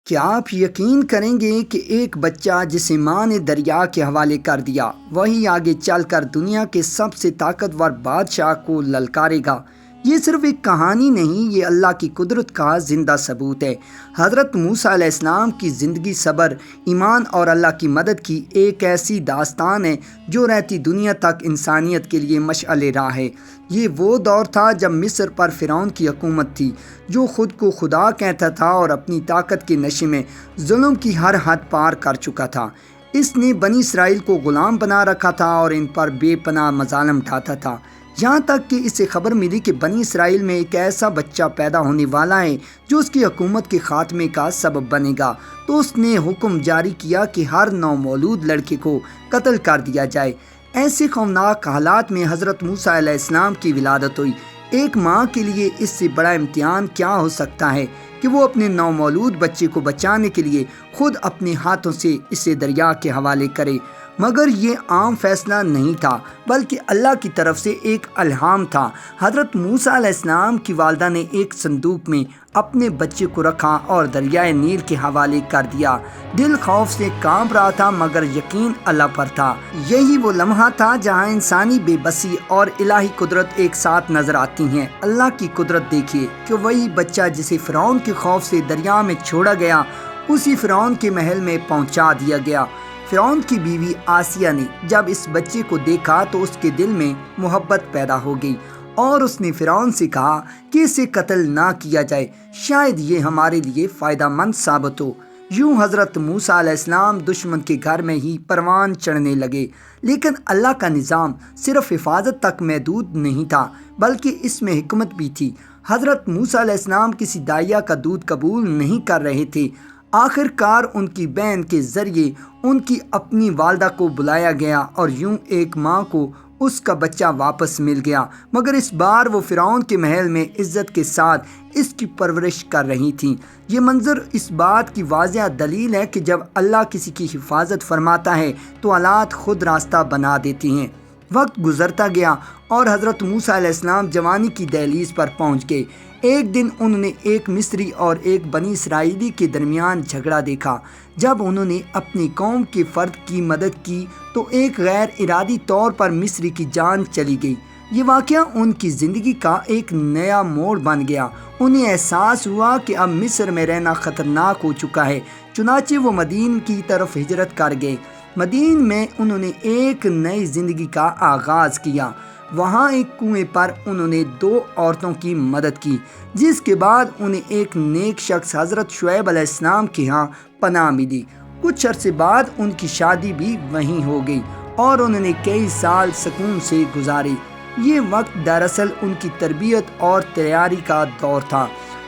کیا آپ یقین کریں گے کہ ایک بچہ جسے ماں نے دریا کے حوالے کر دیا وہی آگے چل کر دنیا کے سب سے طاقتور بادشاہ کو للکارے گا؟ یہ صرف ایک کہانی نہیں، یہ اللہ کی قدرت کا زندہ ثبوت ہے۔ حضرت موسیٰ علیہ السلام کی زندگی صبر، ایمان اور اللہ کی مدد کی ایک ایسی داستان ہے جو رہتی دنیا تک انسانیت کے لیے مشعل راہ ہے۔ یہ وہ دور تھا جب مصر پر فرعون کی حکومت تھی، جو خود کو خدا کہتا تھا اور اپنی طاقت کے نشے میں ظلم کی ہر حد پار کر چکا تھا۔ اس نے بنی اسرائیل کو غلام بنا رکھا تھا اور ان پر بے پناہ مظالم ڈھاتا تھا، یہاں تک کہ اسے خبر ملی کہ بنی اسرائیل میں ایک ایسا بچہ پیدا ہونے والا ہے جو اس کی حکومت کے خاتمے کا سبب بنے گا۔ تو اس نے حکم جاری کیا کہ ہر نومولود لڑکے کو قتل کر دیا جائے۔ ایسے خوفناک حالات میں حضرت موسیٰ علیہ السلام کی ولادت ہوئی۔ ایک ماں کے لیے اس سے بڑا امتحان کیا ہو سکتا ہے کہ وہ اپنے نومولود بچے کو بچانے کے لیے خود اپنے ہاتھوں سے اسے دریا کے حوالے کرے۔ مگر یہ عام فیصلہ نہیں تھا، بلکہ اللہ کی طرف سے ایک الہام تھا۔ حضرت موسیٰ علیہ السلام کی والدہ نے ایک صندوق میں اپنے بچے کو رکھا اور دریائے نیل کے حوالے کر دیا۔ دل خوف سے کانپ رہا تھا مگر یقین اللہ پر تھا۔ یہی وہ لمحہ تھا جہاں انسانی بے بسی اور الہی قدرت ایک ساتھ نظر آتی ہیں۔ اللہ کی قدرت دیکھیے کہ وہی بچہ جسے فرعون کے خوف سے دریا میں چھوڑا گیا، اسی فرعون کے محل میں پہنچا دیا گیا۔ فرعون کی بیوی آسیہ نے جب اس بچے کو دیکھا تو اس کے دل میں محبت پیدا ہو گئی اور اس نے فرعون سے کہا کہ اسے قتل نہ کیا جائے، شاید یہ ہمارے لیے فائدہ مند ثابت ہو۔ یوں حضرت موسیٰ علیہ السلام دشمن کے گھر میں ہی پروان چڑھنے لگے۔ لیکن اللہ کا نظام صرف حفاظت تک محدود نہیں تھا، بلکہ اس میں حکمت بھی تھی۔ حضرت موسیٰ علیہ السلام کسی داعیہ کا دودھ قبول نہیں کر رہے تھے۔ آخر کار ان کی بہن کے ذریعے ان کی اپنی والدہ کو بلایا گیا اور یوں ایک ماں کو اس کا بچہ واپس مل گیا، مگر اس بار وہ فرعون کے محل میں عزت کے ساتھ اس کی پرورش کر رہی تھیں۔ یہ منظر اس بات کی واضح دلیل ہے کہ جب اللہ کسی کی حفاظت فرماتا ہے تو حالات خود راستہ بنا دیتی ہیں۔ وقت گزرتا گیا اور حضرت موسیٰ علیہ السلام جوانی کی دہلیز پر پہنچ گئے۔ ایک دن انہوں نے ایک مصری اور ایک بنی اسرائیلی کے درمیان جھگڑا دیکھا۔ جب انہوں نے اپنی قوم کے فرد کی مدد کی تو ایک غیر ارادی طور پر مصری کی جان چلی گئی۔ یہ واقعہ ان کی زندگی کا ایک نیا موڑ بن گیا۔ انہیں احساس ہوا کہ اب مصر میں رہنا خطرناک ہو چکا ہے، چنانچہ وہ مدین کی طرف ہجرت کر گئے۔ مدین میں انہوں نے ایک نئی زندگی کا آغاز کیا۔ وہاں ایک کنویں پر انہوں نے 2 عورتوں کی مدد کی، جس کے بعد انہیں ایک نیک شخص حضرت شعیب علیہ السلام کے ہاں پناہ ملی۔ کچھ عرصے بعد ان کی شادی بھی وہیں ہو گئی اور انہوں نے کئی سال سکون سے گزارے۔ یہ وقت دراصل ان کی تربیت اور تیاری کا دور تھا،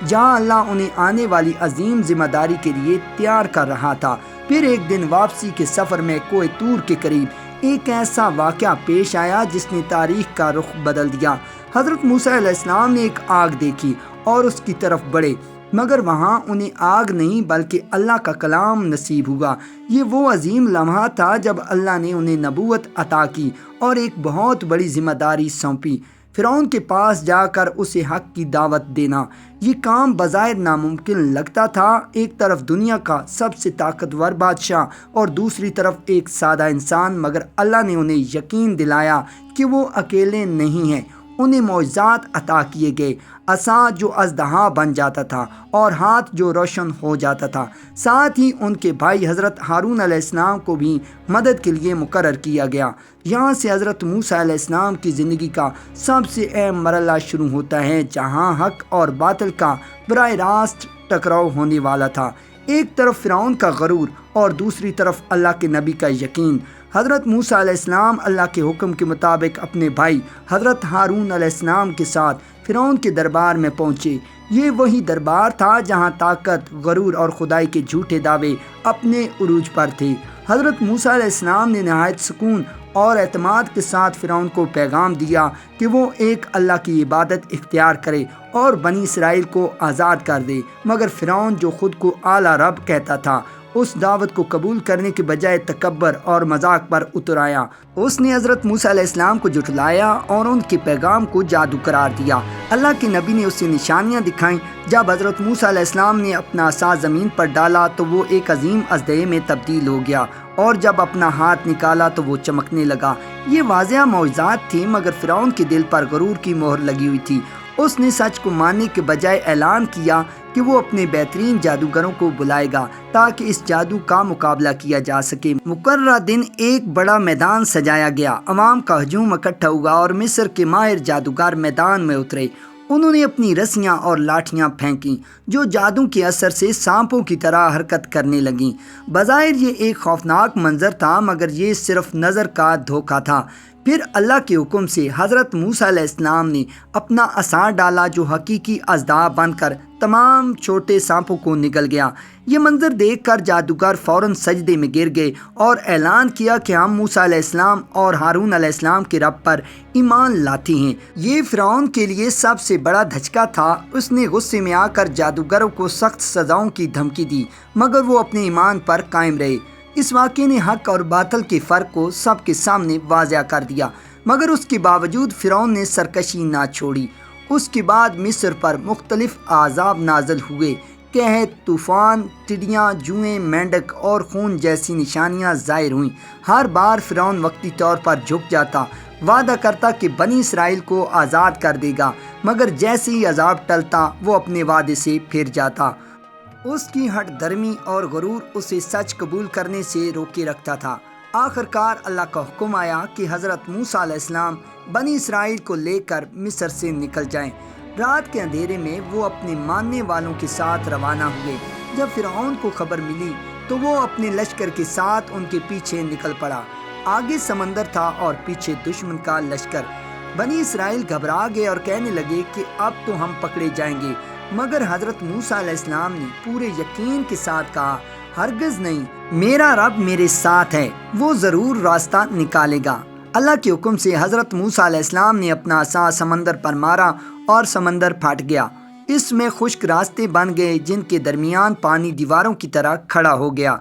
جہاں اللہ انہیں آنے والی عظیم ذمہ داری کے لیے تیار کر رہا تھا۔ پھر ایک دن واپسی کے سفر میں کوہ طور کے قریب ایک ایسا واقعہ پیش آیا جس نے تاریخ کا رخ بدل دیا۔ حضرت موسیٰ علیہ السلام نے ایک آگ دیکھی اور اس کی طرف بڑھے، مگر وہاں انہیں آگ نہیں بلکہ اللہ کا کلام نصیب ہوا۔ یہ وہ عظیم لمحہ تھا جب اللہ نے انہیں نبوت عطا کی اور ایک بہت بڑی ذمہ داری سونپی، فرعون کے پاس جا کر اسے حق کی دعوت دینا۔ یہ کام بظاہر ناممکن لگتا تھا، ایک طرف دنیا کا سب سے طاقتور بادشاہ اور دوسری طرف ایک سادہ انسان، مگر اللہ نے انہیں یقین دلایا کہ وہ اکیلے نہیں ہیں۔ انہیں معجزات عطا کیے گئے، عصا جو اژدہا بن جاتا تھا اور ہاتھ جو روشن ہو جاتا تھا۔ ساتھ ہی ان کے بھائی حضرت ہارون علیہ السلام کو بھی مدد کے لیے مقرر کیا گیا۔ یہاں سے حضرت موسیٰ علیہ السلام کی زندگی کا سب سے اہم مرحلہ شروع ہوتا ہے، جہاں حق اور باطل کا براہ راست ٹکراؤ ہونے والا تھا۔ ایک طرف فرعون کا غرور اور دوسری طرف اللہ کے نبی کا یقین۔ حضرت موسیٰ علیہ السلام اللہ کے حکم کے مطابق اپنے بھائی حضرت ہارون علیہ السلام کے ساتھ فرعون کے دربار میں پہنچے۔ یہ وہی دربار تھا جہاں طاقت، غرور اور خدائی کے جھوٹے دعوے اپنے عروج پر تھے۔ حضرت موسیٰ علیہ السلام نے نہایت سکون اور اعتماد کے ساتھ فرعون کو پیغام دیا کہ وہ ایک اللہ کی عبادت اختیار کرے اور بنی اسرائیل کو آزاد کر دے، مگر فرعون جو خود کو اعلیٰ رب کہتا تھا، اس دعوت کو قبول کرنے کے بجائے تکبر اور مذاق پر اتر آیا۔ اس نے حضرت موسیٰ علیہ السلام کو جھٹلایا اور ان کے پیغام کو جادو قرار دیا۔ اللہ کے نبی نے اسے نشانیاں دکھائیں۔ جب حضرت موسیٰ علیہ السلام نے اپنا عصا زمین پر ڈالا تو وہ ایک عظیم اژدہے میں تبدیل ہو گیا، اور جب اپنا ہاتھ نکالا تو وہ چمکنے لگا۔ یہ واضح معجزات تھی، مگر فرعون کے دل پر غرور کی مہر لگی ہوئی تھی۔ اس نے سچ کو ماننے کے بجائے اعلان کیا کہ وہ اپنے بہترین جادوگروں کو بلائے گا تاکہ اس جادو کا مقابلہ کیا جا سکے۔ مقررہ دن ایک بڑا میدان سجایا گیا، عوام کا ہجوم اکٹھا ہوا اور مصر کے ماہر جادوگر میدان میں اترے۔ انہوں نے اپنی رسیاں اور لاٹھیاں پھینکیں جو جادو کے اثر سے سانپوں کی طرح حرکت کرنے لگیں۔ بظاہر یہ ایک خوفناک منظر تھا، مگر یہ صرف نظر کا دھوکہ تھا۔ پھر اللہ کے حکم سے حضرت موسیٰ علیہ السلام نے اپنا عصا ڈالا جو حقیقی اژدہا بن کر تمام چھوٹے سانپوں کو نگل گیا۔ یہ منظر دیکھ کر جادوگر فوراً سجدے میں گر گئے اور اعلان کیا کہ ہم موسیٰ علیہ السلام اور ہارون علیہ السلام کے رب پر ایمان لاتے ہیں۔ یہ فرعون کے لیے سب سے بڑا دھچکا تھا۔ اس نے غصے میں آ کر جادوگروں کو سخت سزاؤں کی دھمکی دی، مگر وہ اپنے ایمان پر قائم رہے۔ اس واقعے نے حق اور باطل کے فرق کو سب کے سامنے واضح کر دیا، مگر اس کے باوجود فرعون نے سرکشی نہ چھوڑی۔ اس کے بعد مصر پر مختلف عذاب نازل ہوئے، قحط، طوفان، ٹڈیاں، جوئیں، مینڈک اور خون جیسی نشانیاں ظاہر ہوئیں۔ ہر بار فرعون وقتی طور پر جھک جاتا، وعدہ کرتا کہ بنی اسرائیل کو آزاد کر دے گا، مگر جیسے ہی عذاب ٹلتا وہ اپنے وعدے سے پھر جاتا۔ اس کی ہٹ درمی اور غرور اسے سچ قبول کرنے سے روکے رکھتا تھا۔ آخرکار اللہ کا حکم آیا کہ حضرت موسیٰ علیہ السلام بنی اسرائیل کو لے کر مصر سے نکل جائیں۔ رات کے اندھیرے میں وہ اپنے ماننے والوں کے ساتھ روانہ ہوئے۔ جب فرعون کو خبر ملی تو وہ اپنے لشکر کے ساتھ ان کے پیچھے نکل پڑا۔ آگے سمندر تھا اور پیچھے دشمن کا لشکر۔ بنی اسرائیل گھبرا گئے اور کہنے لگے کہ اب تو ہم پکڑے جائیں گے، مگر حضرت موسیٰ علیہ السلام نے پورے یقین کے ساتھ کہا، ہرگز نہیں، میرا رب میرے ساتھ ہے، وہ ضرور راستہ نکالے گا۔ اللہ کے حکم سے حضرت موسیٰ علیہ السلام نے اپنا عصا سمندر پر مارا اور سمندر پھٹ گیا۔ اس میں خشک راستے بن گئے جن کے درمیان پانی دیواروں کی طرح کھڑا ہو گیا۔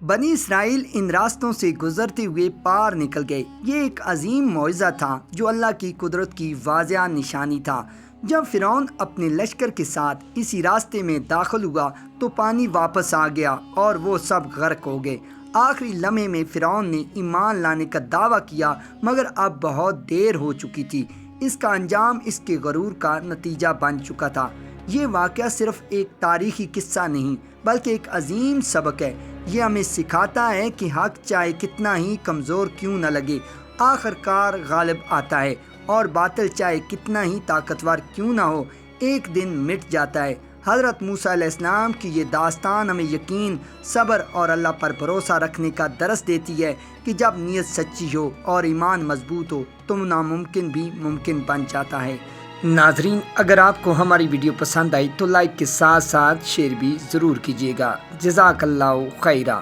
بنی اسرائیل ان راستوں سے گزرتے ہوئے پار نکل گئے۔ یہ ایک عظیم معجزہ تھا جو اللہ کی قدرت کی واضح نشانی تھا۔ جب فرعون اپنے لشکر کے ساتھ اسی راستے میں داخل ہوا تو پانی واپس آ گیا اور وہ سب غرق ہو گئے۔ آخری لمحے میں فرعون نے ایمان لانے کا دعویٰ کیا، مگر اب بہت دیر ہو چکی تھی۔ اس کا انجام اس کے غرور کا نتیجہ بن چکا تھا۔ یہ واقعہ صرف ایک تاریخی قصہ نہیں بلکہ ایک عظیم سبق ہے۔ یہ ہمیں سکھاتا ہے کہ حق چاہے کتنا ہی کمزور کیوں نہ لگے، آخرکار غالب آتا ہے، اور باطل چاہے کتنا ہی طاقتور کیوں نہ ہو، ایک دن مٹ جاتا ہے۔ حضرت موسیٰ علیہ السلام کی یہ داستان ہمیں یقین، صبر اور اللہ پر بھروسہ رکھنے کا درس دیتی ہے کہ جب نیت سچی ہو اور ایمان مضبوط ہو تو ناممکن بھی ممکن بن جاتا ہے۔ ناظرین، اگر آپ کو ہماری ویڈیو پسند آئی تو لائک کے ساتھ ساتھ شیئر بھی ضرور کیجیے گا۔ جزاک اللہ خیرہ۔